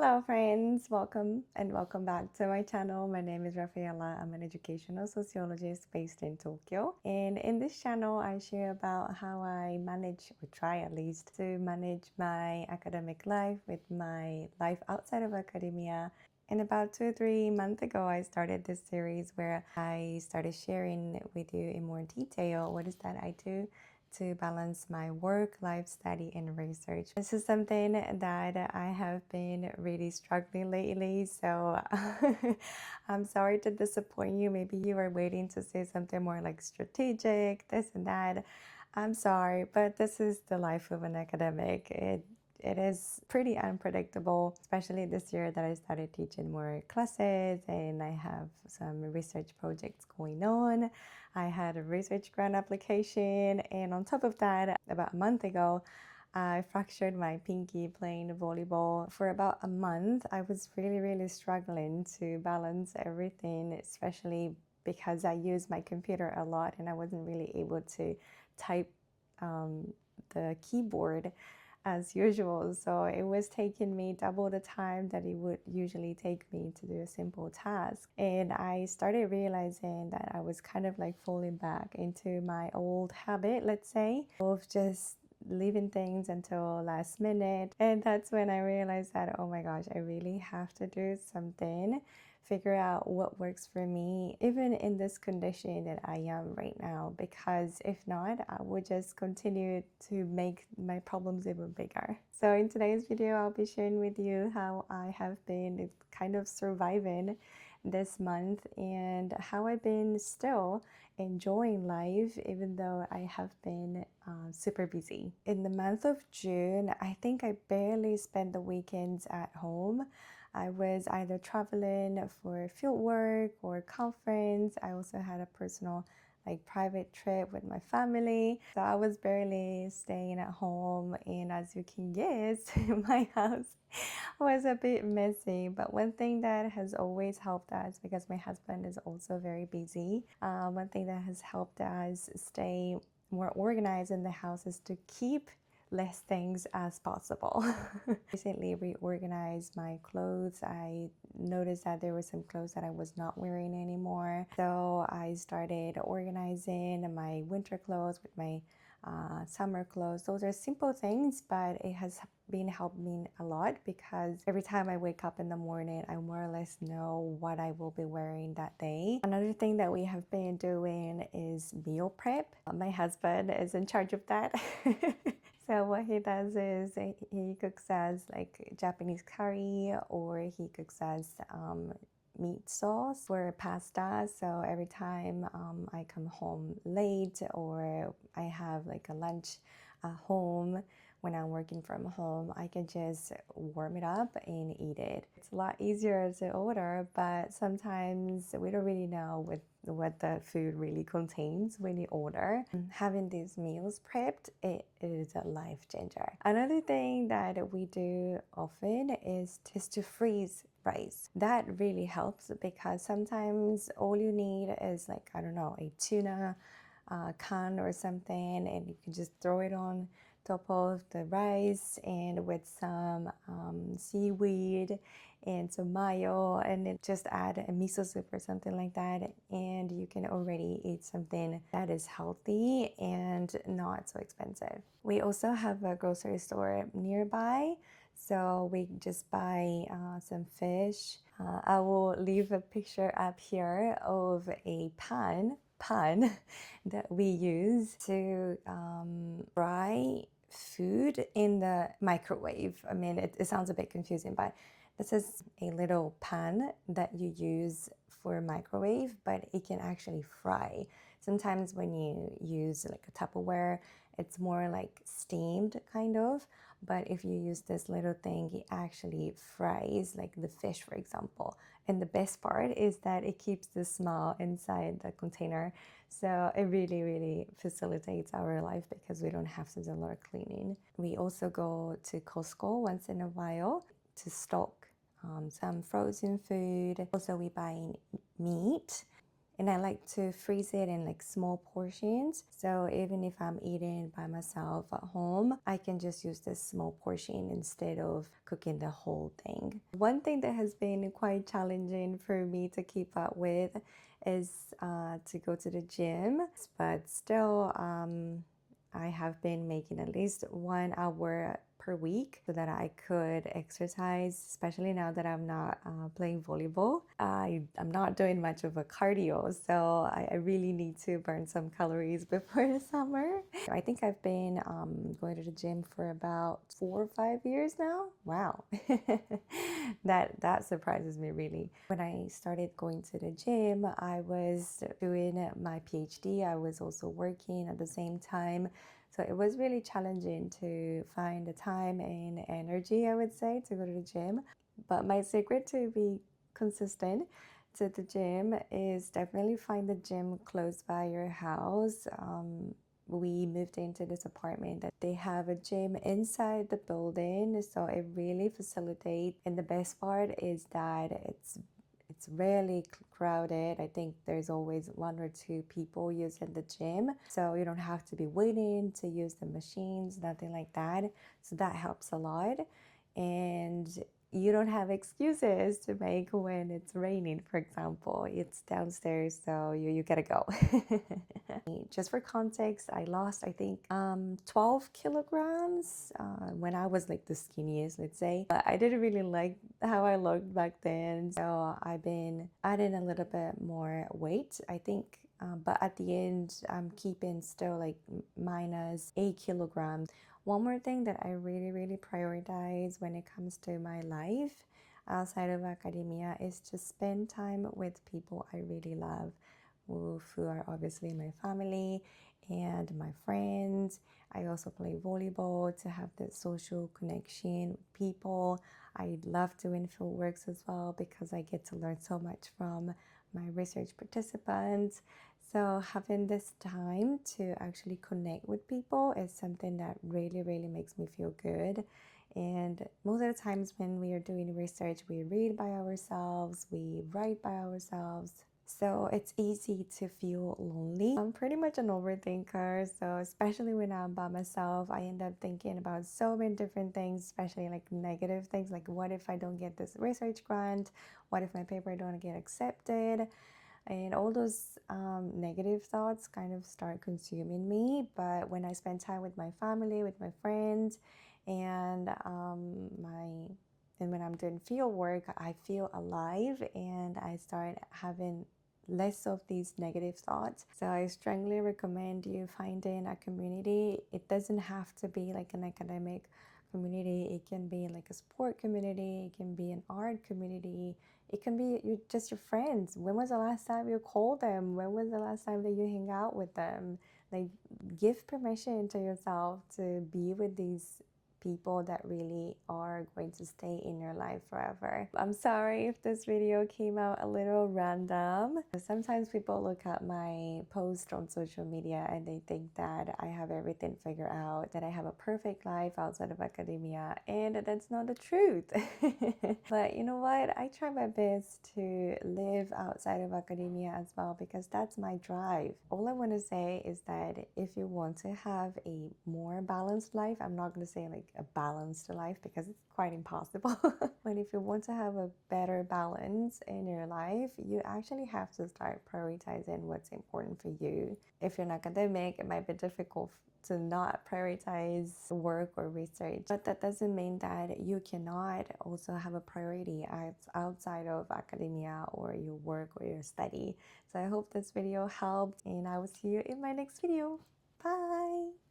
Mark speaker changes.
Speaker 1: Hello friends, welcome back to my channel. My name is Rafaela. I'm an educational sociologist based in Tokyo. And in this channel, I share about how I manage, or try at least, to manage my academic life with my life outside of academia. And about 2 or 3 months ago, I started this series where I started sharing with you in more detail what is that I do to balance my work, life, study, and research. This is something that I have been really struggling lately, so I'm sorry to disappoint you. Maybe you were waiting to say something more like strategic, this and that. I'm sorry, but this is the life of an academic. It is pretty unpredictable, especially this year that I started teaching more classes and I have some research projects going on. I had a research grant application, and on top of that, about a month ago, I fractured my pinky playing volleyball. For about a month, I was really struggling to balance everything, especially because I use my computer a lot and I wasn't really able to type the keyboard as usual. So it was taking me double the time that it would usually take me to do a simple task. And I started realizing that I was kind of like falling back into my old habit, let's say, of just leaving things until last minute. And that's when I realized that, oh my gosh, I really have to do something, figure out what works for me, even in this condition that I am right now, because if not, I would just continue to make my problems even bigger. So in today's video, I'll be sharing with you how I have been kind of surviving this month and how I've been still enjoying life even though I have been super busy. In the month of June, I think I barely spent the weekends at home. I was either traveling for field work or conference. I also had a personal private trip with my family. So I was barely staying at home, and as you can guess, my house was a bit messy. But one thing that has always helped us, because my husband is also very busy, one thing that has helped us stay more organized in the house is to keep less things as possible. Recently reorganized my clothes. I noticed that there were some clothes that I was not wearing anymore. So I started organizing my winter clothes with my summer clothes. Those are simple things, but it has been helping me a lot because every time I wake up in the morning, I more or less know what I will be wearing that day. Another thing that we have been doing is meal prep. My husband is in charge of that. So what he does is he cooks us like Japanese curry, or he cooks us meat sauce for pasta. So every time I come home late or I have like a lunch at home, when I'm working from home, I can just warm it up and eat it. It's a lot easier to order, but sometimes we don't really know what the food really contains when you order. Having these meals prepped, it is a life changer. Another thing that we do often is to freeze rice. That really helps because sometimes all you need is like, I don't know, a tuna can or something, and you can just throw it on top of the rice and with some seaweed and some mayo, and then just add a miso soup or something like that, and you can already eat something that is healthy and not so expensive. We also have a grocery store nearby, so we just buy some fish. I will leave a picture up here of a pan that we use to fry food in the microwave. I mean, it sounds a bit confusing, but this is a little pan that you use for microwave, but it can actually fry. Sometimes when you use like a Tupperware, it's more like steamed kind of, but if you use this little thing, it actually fries like the fish, for example. And the best part is that it keeps the smell inside the container. So it really facilitates our life because we don't have to do a lot of cleaning. We also go to Costco once in a while to stock some frozen food. Also, we buy meat and I like to freeze it in like small portions. So even if I'm eating by myself at home, I can just use this small portion instead of cooking the whole thing. One thing that has been quite challenging for me to keep up with is to go to the gym, but still I have been making at least 1 hour per week so that I could exercise, especially now that I'm not playing volleyball. I'm not doing much of a cardio, so I really need to burn some calories before the summer. I think I've been going to the gym for about 4 or 5 years now. Wow. That surprises me really. When I started going to the gym, I was doing my PhD. I was also working at the same time. So it was really challenging to find the time and energy, I would say, to go to the gym. But my secret to be consistent to the gym is definitely find the gym close by your house. We moved into this apartment that they have a gym inside the building, so it really facilitates. And the best part is that it's rarely crowded. I think there's always 1 or 2 people using the gym, so you don't have to be waiting to use the machines, nothing like that. So that helps a lot. And you don't have excuses to make when it's raining, for example. It's downstairs, so you gotta go. Just for context, I lost, I think, 12 kilograms when I was like the skinniest, let's say. But I didn't really like how I looked back then, so I've been adding a little bit more weight, I think. But at the end, I'm keeping still like minus 8 kilograms. One more thing that I really prioritize when it comes to my life outside of academia is to spend time with people I really love, who are obviously my family and my friends. I also play volleyball to have that social connection with people. I love doing field works as well because I get to learn so much from my research participants. So having this time to actually connect with people is something that really makes me feel good. And most of the times when we are doing research, we read by ourselves, we write by ourselves. So it's easy to feel lonely. I'm pretty much an overthinker, so especially when I'm by myself, I end up thinking about so many different things, especially like negative things, like what if I don't get this research grant? What if my paper don't get accepted? And all those negative thoughts kind of start consuming me. But when I spend time with my family, with my friends, and when I'm doing field work, I feel alive and I start having less of these negative thoughts. So I strongly recommend you finding a community. It doesn't have to be like an academic community. It can be like a sport community. It can be an art community. It can be just your friends. When was the last time you called them? When was the last time that you hang out with them? Like, give permission to yourself to be with these people that really are going to stay in your life forever. I'm sorry if this video came out a little random. Sometimes people look at my post on social media and they think that I have everything figured out, that I have a perfect life outside of academia, and that's not the truth. But you know what? I try my best to live outside of academia as well because that's my drive. All I want to say is that if you want to have a more balanced life, I'm not going to say like a balanced life because it's quite impossible. But if you want to have a better balance in your life, you actually have to start prioritizing what's important for you. If you're an academic, it might be difficult to not prioritize work or research, but that doesn't mean that you cannot also have a priority outside of academia or your work or your study. So I hope this video helped, and I will see you in my next video. Bye!